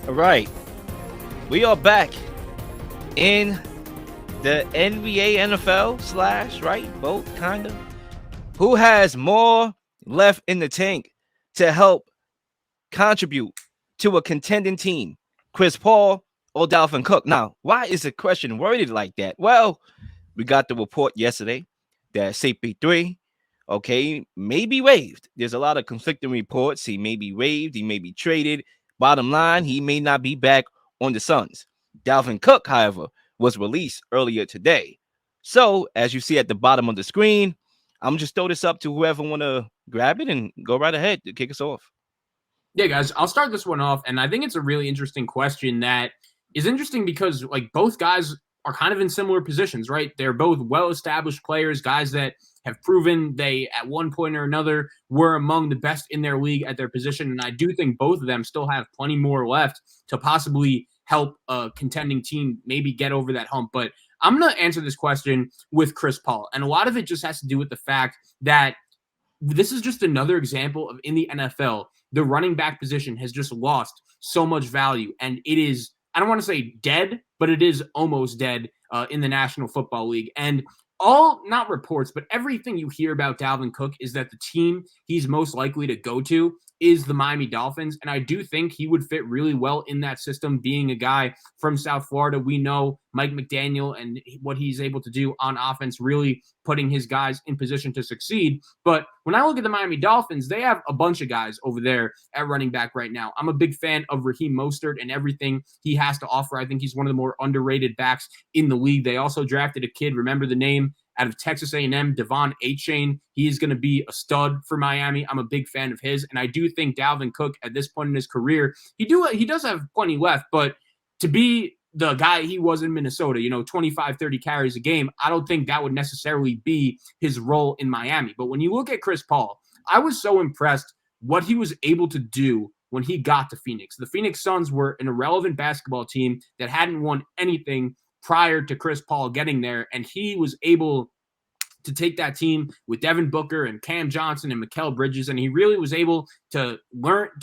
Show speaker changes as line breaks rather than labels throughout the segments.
All right, we are back in the NBA, NFL slash, right? Both kind of. Who has more left in the tank to help contribute to a contending team? Chris Paul or Dalvin Cook? Now, why is the question worded like that? Well, we got the report yesterday that CP3, okay, may be waived. There's a lot of conflicting reports. He may be waived, he may be traded. Bottom line, he may not be back on the Suns. Dalvin Cook, however, was released earlier today. So, as you see at the bottom of the screen, I'm just throw this up to whoever want to grab it and go right ahead to kick us off.
Yeah, guys, I'll start this one off, and I think it's a really interesting question that is interesting because, like, both guys are kind of in similar positions, right? They're both well-established players, guys that have proven they, at one point or another, were among the best in their league at their position, and I do think both of them still have plenty more left to possibly help a contending team maybe get over that hump. But I'm going to answer this question with Chris Paul, and a lot of it just has to do with the fact that this is just another example of in the NFL, the running back position has just lost so much value. And it is, I don't want to say dead, but it is almost dead in the National Football League. And all, not reports, but everything you hear about Dalvin Cook is that the team he's most likely to go to is the Miami Dolphins. And I do think he would fit really well in that system, being a guy from South Florida. We know Mike McDaniel and what he's able to do on offense, really putting his guys in position to succeed. But when I look at the Miami Dolphins, they have a bunch of guys over there at running back right now. I'm a big fan of Raheem Mostert and everything he has to offer. I think he's one of the more underrated backs in the league. They also drafted a kid, remember the name, out of Texas A&M, Devon Achane. He is going to be a stud for Miami. I'm a big fan of his, and I do think Dalvin Cook at this point in his career, he does have plenty left, but to be the guy he was in Minnesota, 25, 30 carries a game, I don't think that would necessarily be his role in Miami. But when you look at Chris Paul, I was so impressed what he was able to do when he got to Phoenix. The Phoenix Suns were an irrelevant basketball team that hadn't won anything prior to Chris Paul getting there, and he was able to take that team with Devin Booker and Cam Johnson and Mikal Bridges, and he really was able to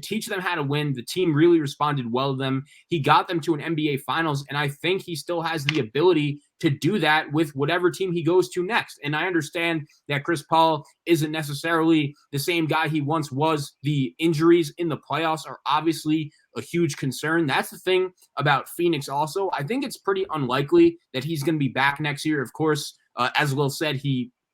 teach them how to win. The team really responded well to them. He got them to an NBA Finals, and I think he still has the ability to do that with whatever team he goes to next. And I understand that Chris Paul isn't necessarily the same guy he once was. The injuries in the playoffs are obviously a huge concern. That's the thing about Phoenix also. I think it's pretty unlikely that he's going to be back next year. Of course, as Will said,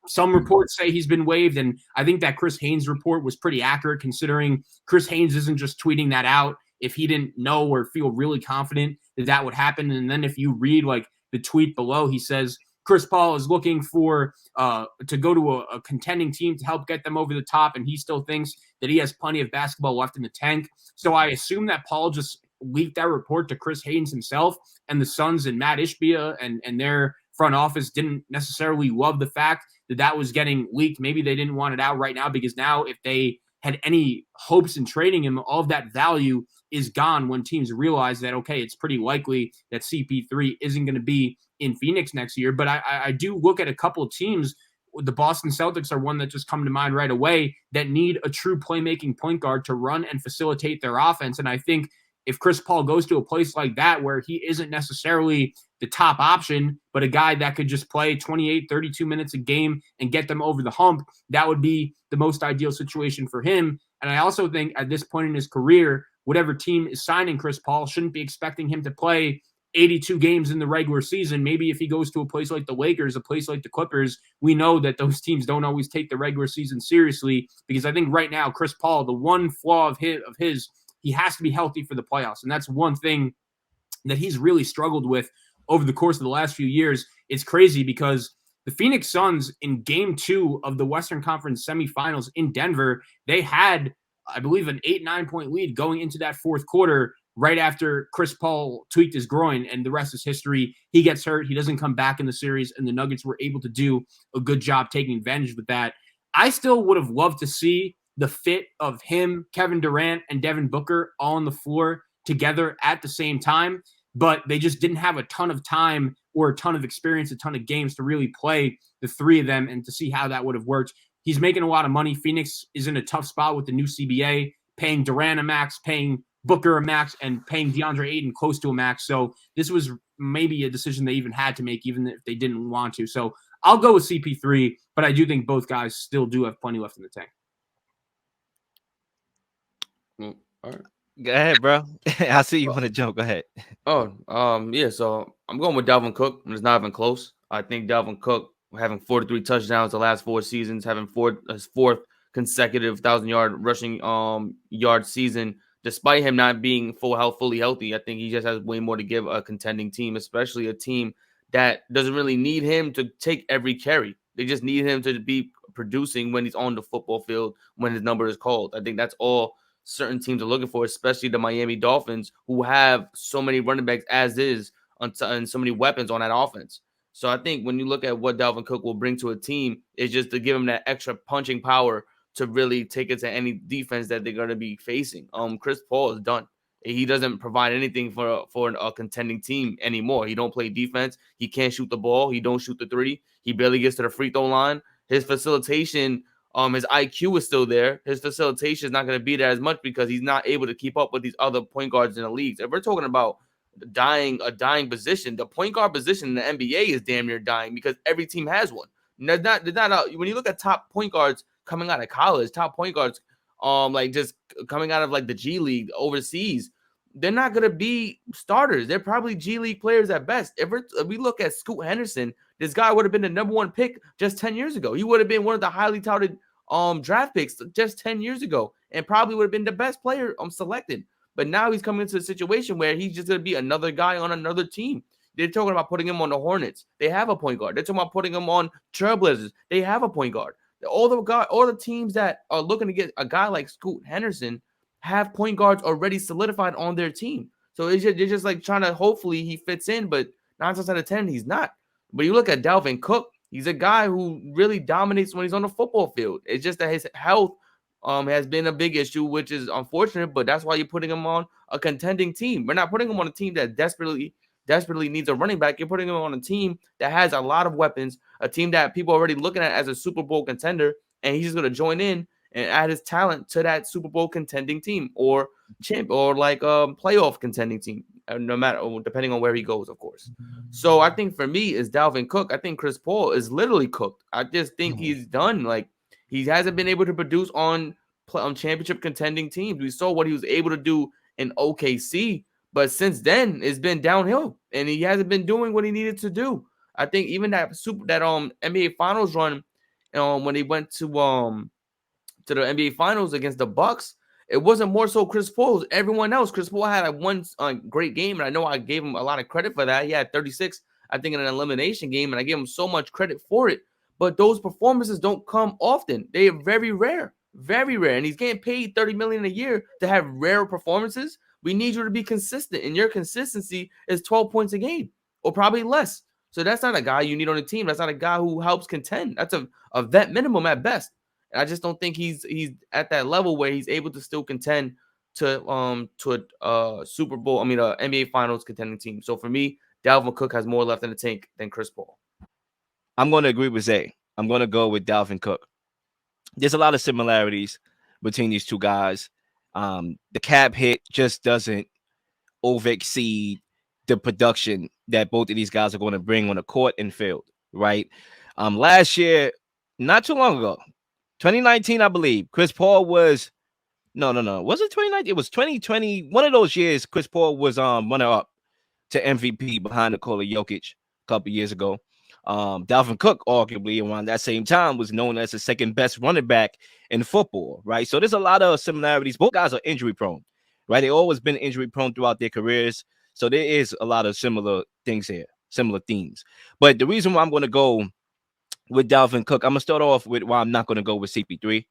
some reports say he's been waived, and I think that Chris Haynes report was pretty accurate, considering Chris Haynes isn't just tweeting that out if he didn't know or feel really confident that that would happen. And then if you read like the tweet below, he says Chris Paul is looking for to go to a contending team to help get them over the top, and he still thinks that he has plenty of basketball left in the tank. So I assume that Paul just leaked that report to Chris Haynes himself, and the Suns and Matt Ishbia and their front office didn't necessarily love the fact that that was getting leaked. Maybe they didn't want it out right now, because now if they had any hopes in trading him, all of that value is gone when teams realize that, okay, it's pretty likely that CP3 isn't going to be in Phoenix next year. But I do look at a couple of teams. The Boston Celtics are one that just come to mind right away that need a true playmaking point guard to run and facilitate their offense. And I think if Chris Paul goes to a place like that where he isn't necessarily the top option, but a guy that could just play 28, 32 minutes a game and get them over the hump, that would be the most ideal situation for him. And I also think at this point in his career, whatever team is signing Chris Paul shouldn't be expecting him to play 82 games in the regular season. Maybe if he goes to a place like the Lakers, a place like the Clippers, we know that those teams don't always take the regular season seriously, because I think right now, Chris Paul, the one flaw of his, he has to be healthy for the playoffs. And that's one thing that he's really struggled with over the course of the last few years. It's crazy because the Phoenix Suns in game 2 of the Western Conference semifinals in Denver, they had, I believe, an 8-9 point lead going into that fourth quarter right after Chris Paul tweaked his groin, and the rest is history. He gets hurt. He doesn't come back in the series, and the Nuggets were able to do a good job taking advantage of that. I still would have loved to see the fit of him, Kevin Durant, and Devin Booker all on the floor together at the same time, but they just didn't have a ton of time or a ton of experience, a ton of games to really play the three of them and to see how that would have worked. He's making a lot of money. Phoenix is in a tough spot with the new CBA, paying Durant a max, paying Booker a max and paying DeAndre Ayton close to a max. So this was maybe a decision they even had to make, even if they didn't want to. So I'll go with CP3, but I do think both guys still do have plenty left in the tank.
All right.
Go ahead, bro. I see you want to jump. Go ahead.
Yeah. So I'm going with Dalvin Cook, and it's not even close. I think Dalvin Cook having 43 touchdowns the last 4 seasons, having his fourth consecutive 1,000-yard rushing yard season, despite him not being fully healthy. I think he just has way more to give a contending team, especially a team that doesn't really need him to take every carry. They just need him to be producing when he's on the football field, when his number is called. I think that's all certain teams are looking for, especially the Miami Dolphins, who have so many running backs as is and so many weapons on that offense. So I think when you look at what Dalvin Cook will bring to a team, is just to give him that extra punching power to really take it to any defense that they're going to be facing. Chris Paul is done. He doesn't provide anything for a contending team anymore. He don't play defense. He can't shoot the ball. He don't shoot the three. He barely gets to the free throw line. His facilitation, his IQ is still there. His facilitation is not going to be there as much because he's not able to keep up with these other point guards in the leagues. If we're talking about a dying position, the point guard position in the NBA is damn near dying because every team has one. There's not when you look at top point guards coming out of college, top point guards, like just coming out of like the G League overseas, they're not gonna be starters. They're probably G League players at best. If we look at Scoot Henderson, this guy would have been the number 1 pick just 10 years ago. He would have been one of the highly touted draft picks just 10 years ago, and probably would have been the best player selected. But now he's coming into a situation where he's just gonna be another guy on another team. They're talking about putting him on the Hornets. They have a point guard. They're talking about putting him on Trailblazers. They have a point guard. All the teams that are looking to get a guy like Scoot Henderson have point guards already solidified on their team. So they're just like trying to hopefully he fits in, but 9 times out of 10 he's not. But you look at Dalvin Cook, he's a guy who really dominates when he's on the football field. It's just that his health has been a big issue, which is unfortunate, but that's why you're putting him on a contending team. We're not putting him on a team that desperately needs a running back. You're putting him on a team that has a lot of weapons, a team that people are already looking at as a Super Bowl contender, and he's just going to join in and add his talent to that Super Bowl contending team or playoff contending team, no matter, depending on where he goes, of course. So I think for me is Dalvin Cook. I think Chris Paul is literally cooked. I just think he's done. Like, he hasn't been able to produce on championship contending teams. We saw what he was able to do in OKC, but since then it's been downhill, and he hasn't been doing what he needed to do. I think even that NBA Finals run, when he went to the NBA Finals against the Bucks, it wasn't more so Chris Paul, it was everyone else. Chris Paul had one great game, and I know I gave him a lot of credit for that. He had 36, I think, in an elimination game, and I gave him so much credit for it. But those performances don't come often. They are very rare, and he's getting paid $30 million a year to have rare performances. We need you to be consistent, and your consistency is 12 points a game or probably less. So that's not a guy you need on the team. That's not a guy who helps contend. That's a vet minimum at best. And I just don't think he's at that level where he's able to still contend to a Super Bowl. NBA Finals contending team. So for me, Dalvin Cook has more left in the tank than Chris Paul.
I'm going to agree with Zay. I'm going to go with Dalvin Cook. There's a lot of similarities between these two guys. The cap hit just doesn't overexceed the production that both of these guys are going to bring on the court and field, right? Last year, not too long ago, 2019, I believe, Chris Paul was no. Was it 2019? It was 2020. One of those years, Chris Paul was runner up to MVP behind Nikola Jokic a couple years ago. Dalvin Cook, arguably around that same time, was known as the second best running back in football, right? So there's a lot of similarities. Both guys are injury prone, right? They've always been injury prone throughout their careers. So there is a lot of similar things here, similar themes. But the reason why I'm going to go with Dalvin Cook, I'm going to start off with why I'm not going to go with CP3.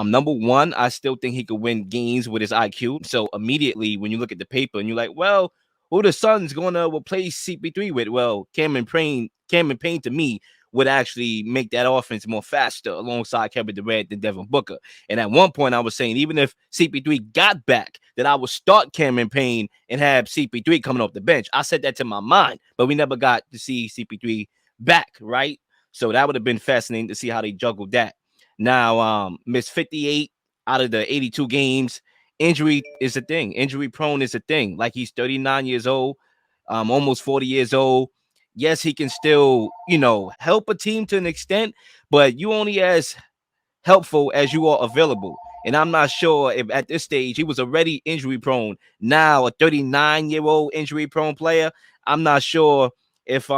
Number one, I still think he could win games with his IQ. So immediately when you look at the paper and you're like, well, who the Suns going to replace CP3 with? Well, Cameron Payne to me would actually make that offense more faster alongside Kevin Durant than Devin Booker. And at one point I was saying, even if CP3 got back, that I would start Cameron Payne and have CP3 coming off the bench. I said that to my mind, but we never got to see CP3 back, right? So that would have been fascinating to see how they juggled that. Now, missed 58 out of the 82 games injury is a thing. Injury prone is a thing. Like, he's 39 years old, almost 40 years old. Yes, he can still, help a team to an extent, but you only as helpful as you are available. And I'm not sure if at this stage he was already injury prone. Now, a 39-year-old injury prone player, I'm not sure if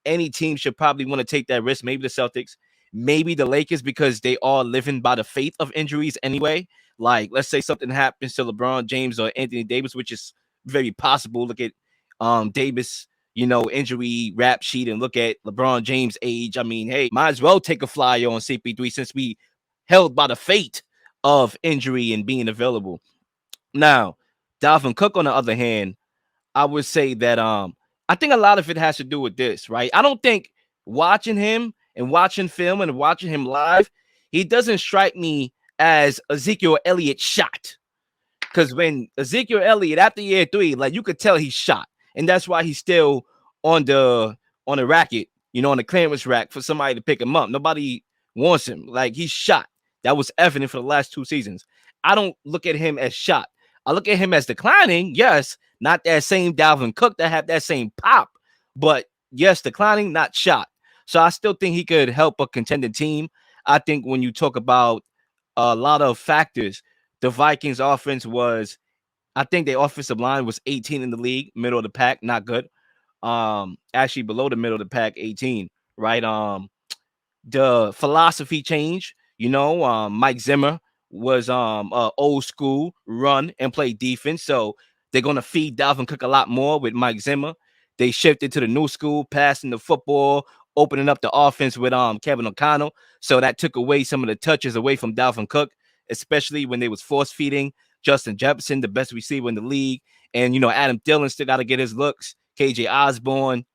any team should probably want to take that risk. Maybe the Celtics, maybe the Lakers, because they are living by the fate of injuries anyway. Like, let's say something happens to LeBron James or Anthony Davis, which is very possible. Look at Davis, injury rap sheet, and look at LeBron James' age. I mean, hey, might as well take a flyer on CP3 since we held by the fate of injury and being available. Now, Dalvin Cook, on the other hand, I would say that I think a lot of it has to do with this, right? I don't think watching him and watching film and watching him live, he doesn't strike me as Ezekiel Elliott shot. Because when Ezekiel Elliott, after year 3, like, you could tell he's shot. And that's why he's still on the racket, on the clearance rack for somebody to pick him up. Nobody wants him. Like, he's shot. That was evident for the last 2 seasons. I don't look at him as shot. I look at him as declining. Yes, not that same Dalvin Cook that had that same pop, but yes, declining, not shot. So I still think he could help a contending team. I think when you talk about a lot of factors, the Vikings offense was, I think their offensive line was 18 in the league, middle of the pack, not good. Actually below the middle of the pack, 18, right? The philosophy change, Mike Zimmer was old school, run and play defense. So they're gonna feed Dalvin Cook a lot more with Mike Zimmer. They shifted to the new school, passing the football, opening up the offense with Kevin O'Connell. So that took away some of the touches away from Dalvin Cook, especially when they was force feeding Justin Jefferson, the best receiver in the league. And Adam Thielen still got to get his looks. KJ Osborne,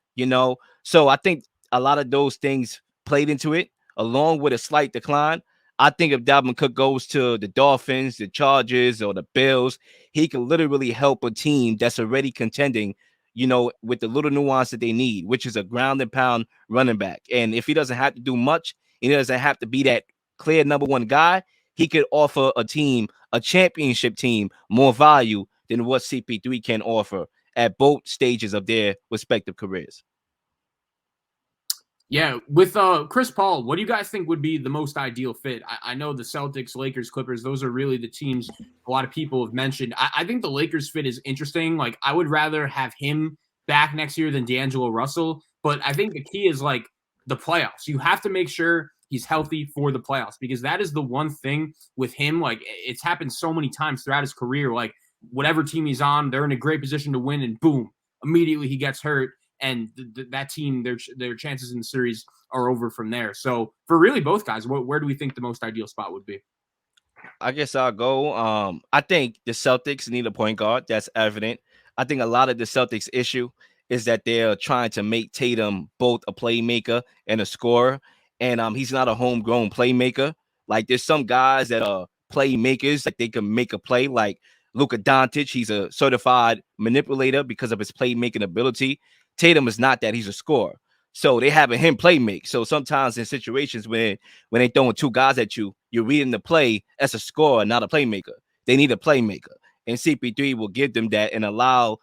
So I think a lot of those things played into it, along with a slight decline. I think if Dalvin Cook goes to the Dolphins, the Chargers, or the Bills, he can literally help a team that's already contending, with the little nuance that they need, which is a ground and pound running back. And if he doesn't have to do much, he doesn't have to be that clear number one guy, he could offer a team, a championship team, more value than what CP3 can offer at both stages of their respective careers.
Yeah, with Chris Paul, what do you guys think would be the most ideal fit? I know the Celtics, Lakers, Clippers, those are really the teams a lot of people have mentioned. I think the Lakers fit is interesting. Like, I would rather have him back next year than D'Angelo Russell, but I think the key is, like, the playoffs. You have to make sure he's healthy for the playoffs, because that is the one thing with him. Like, it's happened so many times throughout his career. Like, whatever team he's on, they're in a great position to win, and boom, immediately he gets hurt. And that team, their chances in the series are over from there. So for really both guys, where do we think the most ideal spot would be?
I guess I'll go. I think the Celtics need a point guard. That's evident. I think a lot of the Celtics' issue is that they're trying to make Tatum both a playmaker and a scorer, and he's not a homegrown playmaker. Like, there's some guys that are playmakers, like they can make a play. Like Luka Doncic, he's a certified manipulator because of his playmaking ability. Tatum is not that; he's a scorer. So they having him play make. So sometimes in situations when they throwing 2 guys at you, you're reading the play as a scorer, not a playmaker. They need a playmaker, and CP3 will give them that and allow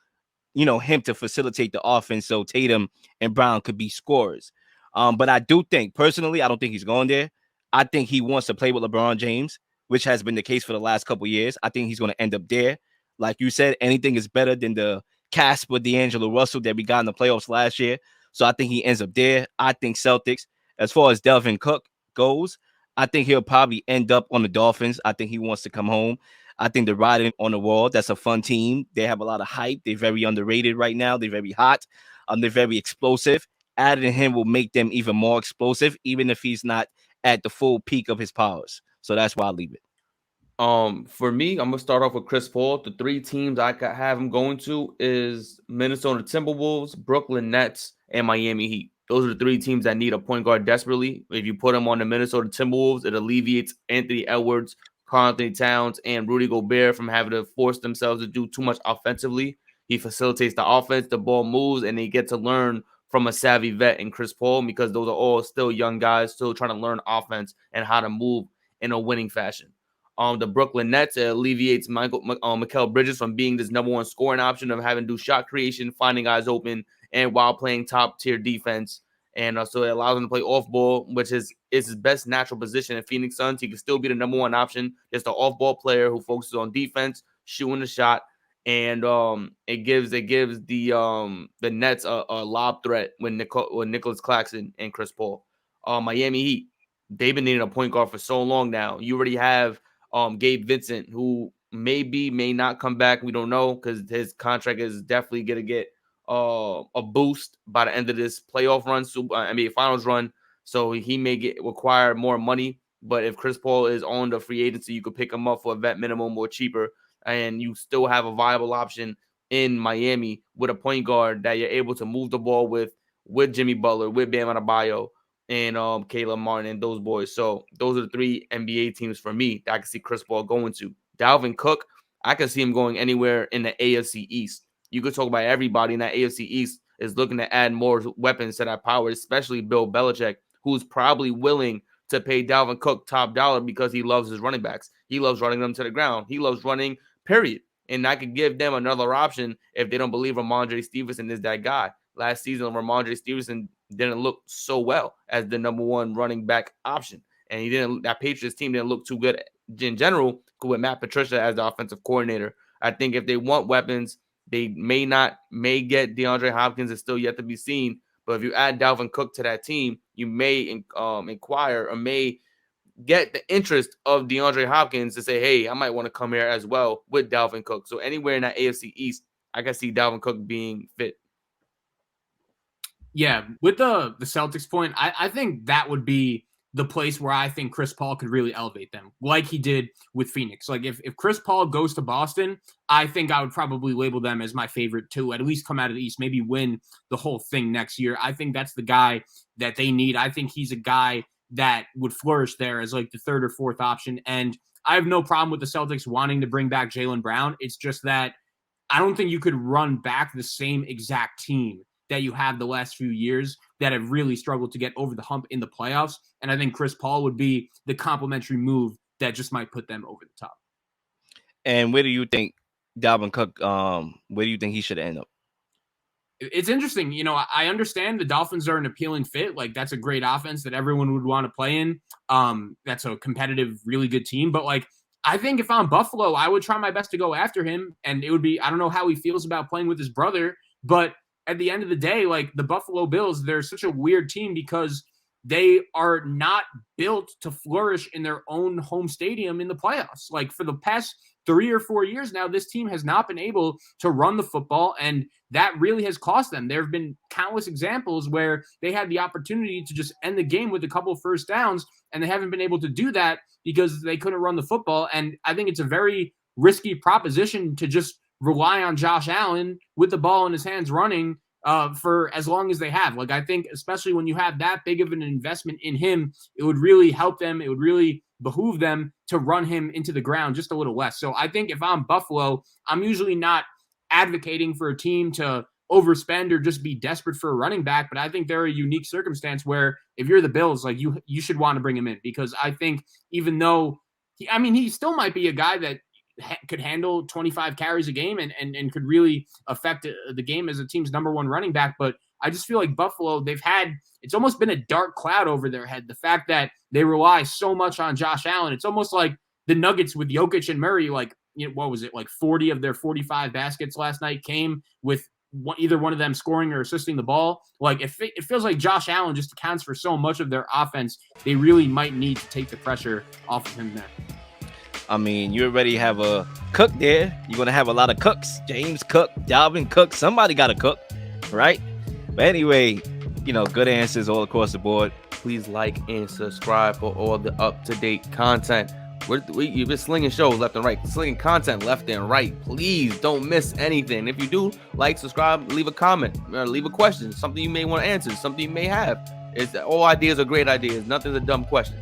him to facilitate the offense so Tatum and Brown could be scorers. But I do think, personally, I don't think he's going there. I think he wants to play with LeBron James, which has been the case for the last couple of years. I think he's going to end up there. Like you said, anything is better than the Casper D'Angelo Russell that we got in the playoffs last year. So I think he ends up there. I think Celtics, as far as Dalvin Cook goes, I think he'll probably end up on the Dolphins. I think he wants to come home. I think the Riding on the Wall, that's a fun team. They have a lot of hype. They're very underrated right now. They're very hot. They're very explosive. Adding him will make them even more explosive, even if he's not at the full peak of his powers. So that's why I leave it.
For me, I'm gonna start off with Chris Paul. The 3 teams I could have him going to is Minnesota Timberwolves, Brooklyn Nets, and Miami Heat. Those are the 3 teams that need a point guard desperately. If you put him on the Minnesota Timberwolves, it alleviates Anthony Edwards, Karl-Anthony Towns, and Rudy Gobert from having to force themselves to do too much offensively. He facilitates the offense, the ball moves, and they get to learn from a savvy vet in Chris Paul, because those are all still young guys, still trying to learn offense and how to move in a winning fashion. the Brooklyn Nets. It alleviates Mikal Bridges from being this number one scoring option of having to do shot creation, finding guys open, and while playing top tier defense. And so it allows him to play off ball, which is his best natural position in Phoenix Suns. He can still be the number one option, just an off ball player who focuses on defense, shooting the shot. And it gives the Nets a lob threat when Nicholas Claxton and Chris Paul. Miami Heat, they've been needing a point guard for so long now. You already have Gabe Vincent, who may not come back. We don't know because his contract is definitely gonna get a boost by the end of this playoff run, NBA Finals run. So he may require more money. But if Chris Paul is on the free agency, you could pick him up for a vet minimum or cheaper, and you still have a viable option in Miami with a point guard that you're able to move the ball with Jimmy Butler, with Bam Adebayo, and Caleb Martin and those boys. So those are the 3 NBA teams for me that I can see Chris Paul going to. Dalvin Cook, I can see him going anywhere in the AFC East. You could talk about everybody in that AFC East is looking to add more weapons to that power, especially Bill Belichick, who's probably willing to pay Dalvin Cook top dollar because he loves his running backs. He loves running them to the ground. He loves running, period. And I could give them another option if they don't believe Ramondre Stevenson is that guy. Last season, Ramondre Stevenson didn't look so well as the number one running back option. And that Patriots team didn't look too good in general with Matt Patricia as the offensive coordinator. I think if they want weapons, they may get DeAndre Hopkins. Is still yet to be seen. But if you add Dalvin Cook to that team, you may inquire or may get the interest of DeAndre Hopkins to say, hey, I might want to come here as well with Dalvin Cook. So anywhere in that AFC East, I can see Dalvin Cook being fit.
Yeah, with the Celtics point, I think that would be the place where I think Chris Paul could really elevate them, like he did with Phoenix. Like if Chris Paul goes to Boston, I think I would probably label them as my favorite to at least come out of the East, maybe win the whole thing next year. I think that's the guy that they need. I think he's a guy that would flourish there as like the 3rd or 4th option. And I have no problem with the Celtics wanting to bring back Jaylen Brown. It's just that I don't think you could run back the same exact team that you have the last few years that have really struggled to get over the hump in the playoffs. And I think Chris Paul would be the complementary move that just might put them over the top.
And where do you think Dalvin Cook, where do you think he should end up?
It's interesting. You know, I understand the Dolphins are an appealing fit. Like that's a great offense that everyone would want to play in. That's a competitive, really good team. But like, I think if I'm Buffalo, I would try my best to go after him. And it would be, I don't know how he feels about playing with his brother, but at the end of the day, like the Buffalo Bills, they're such a weird team because they are not built to flourish in their own home stadium in the playoffs. Like for the past 3 or 4 years now, this team has not been able to run the football, and that really has cost them. There have been countless examples where they had the opportunity to just end the game with a couple of first downs, and they haven't been able to do that because they couldn't run the football. And I think it's a very risky proposition to just rely on Josh Allen with the ball in his hands running for as long as they have. Like, I think especially when you have that big of an investment in him, it would really help them. It would really behoove them to run him into the ground just a little less. So I think if I'm Buffalo, I'm usually not advocating for a team to overspend or just be desperate for a running back, but I think they're a unique circumstance where if you're the Bills, like you should want to bring him in, because I think even though he still might be a guy that could handle 25 carries a game and could really affect the game as a team's number one running back. But I just feel like Buffalo, it's almost been a dark cloud over their head. The fact that they rely so much on Josh Allen, it's almost like the Nuggets with Jokic and Murray, like, what was it? Like 40 of their 45 baskets last night came with either one of them scoring or assisting the ball. Like it feels like Josh Allen just accounts for so much of their offense. They really might need to take the pressure off of him there.
I mean, you already have a cook there. You're going to have a lot of cooks. James Cook, Dalvin Cook. Somebody got to cook, right? But anyway, good answers all across the board.
Please like and subscribe for all the up-to-date content. You've been slinging shows left and right, slinging content left and right. Please don't miss anything. If you do, like, subscribe, leave a comment, leave a question, something you may want to answer, something you may have. All ideas are great ideas. Nothing's a dumb question.